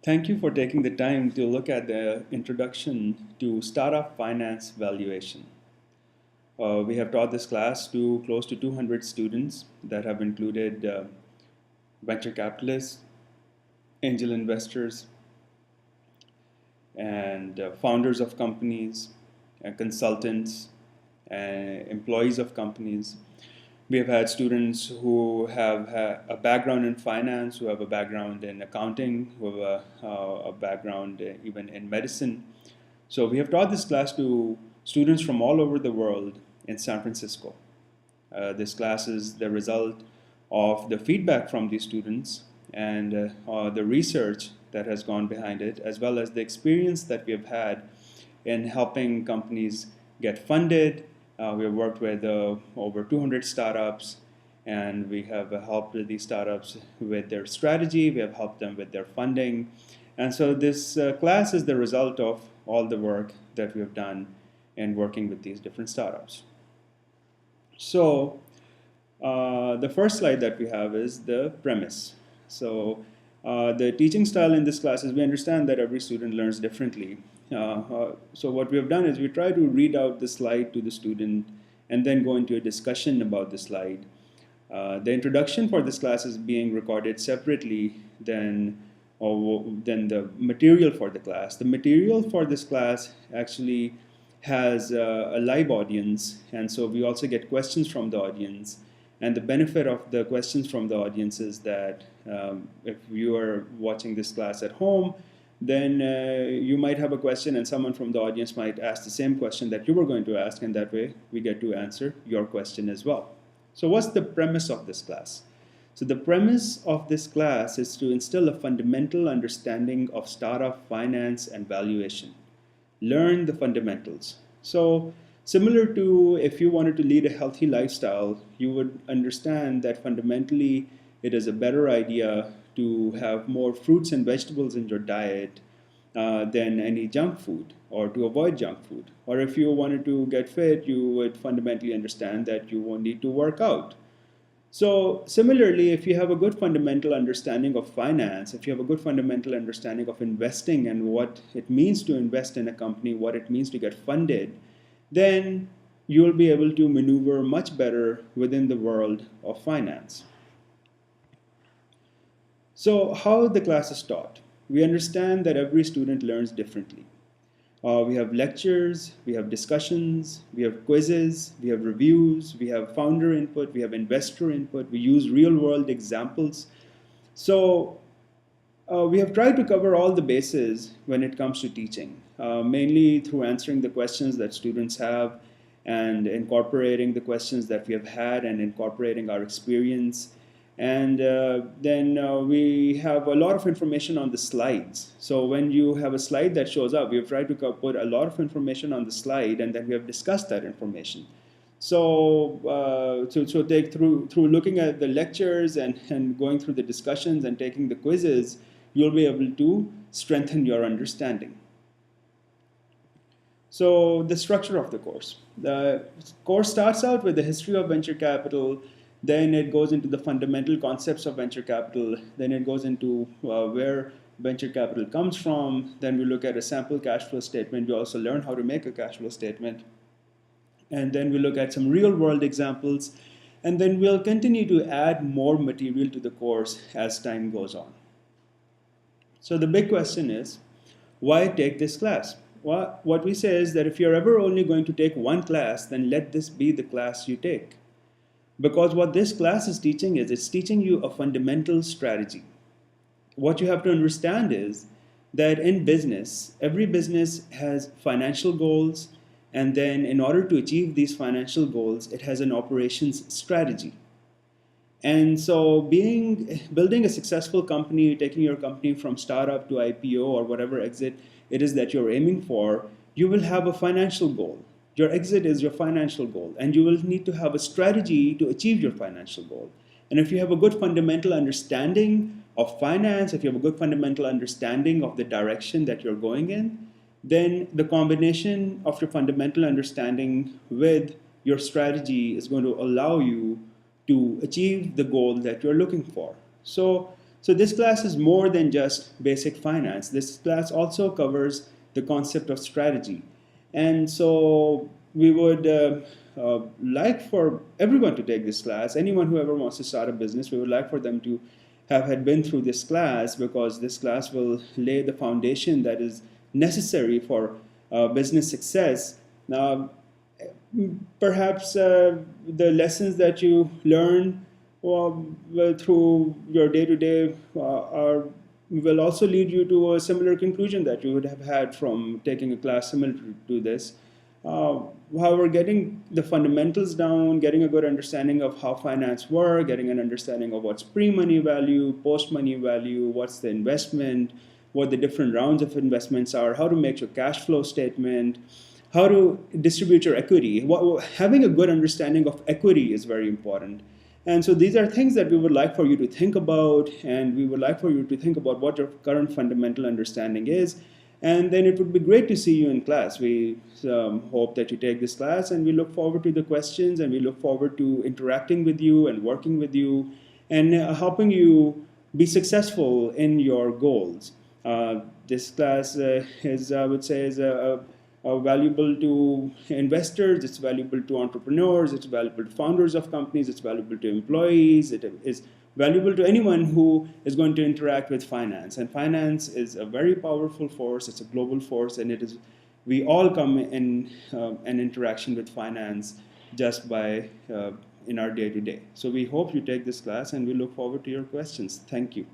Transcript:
Thank you for taking the time to look at the introduction to startup finance valuation. We have taught this class to close to 200 students that have included venture capitalists, angel investors, and founders of companies, consultants, employees of companies. We have had students who have a background in finance, who have a background in accounting, who have a background even in medicine. So we have taught this class to students from all over the world in San Francisco. This class is the result of the feedback from these students and the research that has gone behind it, as well as the experience that we have had in helping companies get funded. We have worked with over 200 startups, and we have helped these startups with their strategy. We have helped them with their funding. And so this class is the result of all the work that we have done in working with these different startups. So the first slide that we have is the premise. So the teaching style in this class is we understand that every student learns differently. So what we have done is we try to read out the slide to the student and then go into a discussion about the slide. The introduction for this class is being recorded separately than the material for the class. The material for this class actually has a live audience, and so we also get questions from the audience. And the benefit of the questions from the audience is that if you are watching this class at home, then you might have a question and someone from the audience might ask the same question that you were going to ask, and that way we get to answer your question as well. So what's the premise of this class? So the premise of this class is to instill a fundamental understanding of startup finance and valuation. Learn the fundamentals. So similar to if you wanted to lead a healthy lifestyle, you would understand that fundamentally it is a better idea to have more fruits and vegetables in your diet than any junk food, or to avoid junk food. Or if you wanted to get fit, you would fundamentally understand that you won't need to work out. So similarly, if you have a good fundamental understanding of finance, if you have a good fundamental understanding of investing and what it means to invest in a company, what it means to get funded, then you will be able to maneuver much better within the world of finance. So how the class is taught? We understand that every student learns differently. We have lectures, we have discussions, we have quizzes, we have reviews, we have founder input, we have investor input, we use real world examples. So we have tried to cover all the bases when it comes to teaching, mainly through answering the questions that students have and incorporating the questions that we have had and incorporating our experience. And then we have a lot of information on the slides. So when you have a slide that shows up, we've tried to put a lot of information on the slide, and then we have discussed that information. So take through looking at the lectures and going through the discussions and taking the quizzes, you'll be able to strengthen your understanding. So the structure of the course. The course starts out with the history of venture capital. Then it goes into the fundamental concepts of venture capital. Then it goes into where venture capital comes from. Then we look at a sample cash flow statement. We also learn how to make a cash flow statement. And then we look at some real world examples. And then we'll continue to add more material to the course as time goes on. So the big question is, why take this class? Well, what we say is that if you're ever only going to take one class, then let this be the class you take. Because what this class is teaching is it's teaching you a fundamental strategy. What you have to understand is that in business, every business has financial goals, and then in order to achieve these financial goals, it has an operations strategy. And so building a successful company, taking your company from startup to IPO or whatever exit it is that you're aiming for, you will have a financial goal. Your exit is your financial goal, and you will need to have a strategy to achieve your financial goal. And if you have a good fundamental understanding of finance, if you have a good fundamental understanding of the direction that you're going in, then the combination of your fundamental understanding with your strategy is going to allow you to achieve the goal that you're looking for. So So this class is more than just basic finance. This class also covers the concept of strategy. And so we would like for everyone to take this class. Anyone who ever wants to start a business, we would like for them to have had been through this class, because this class will lay the foundation that is necessary for business success. Now, perhaps the lessons that you learn through your day-to-day are will also lead you to a similar conclusion that you would have had from taking a class similar to this. Uh, However, getting the fundamentals down, getting a good understanding of how finance works, getting an understanding of what's pre-money value, post-money value, what's the investment, what the different rounds of investments are, how to make your cash flow statement, how to distribute your equity. Having a good understanding of equity is very important. And so these are things that we would like for you to think about, and we would like for you to think about what your current fundamental understanding is. And then it would be great to see you in class. We hope that you take this class, and we look forward to the questions, and we look forward to interacting with you and working with you and helping you be successful in your goals. This class is, I would say, is valuable to investors, it's valuable to entrepreneurs, it's valuable to founders of companies, it's valuable to employees, it is valuable to anyone who is going to interact with finance. And finance is a very powerful force, it's a global force, and it is, we all come in an interaction with finance just by in our day to day. So we hope you take this class, and we look forward to your questions. Thank you.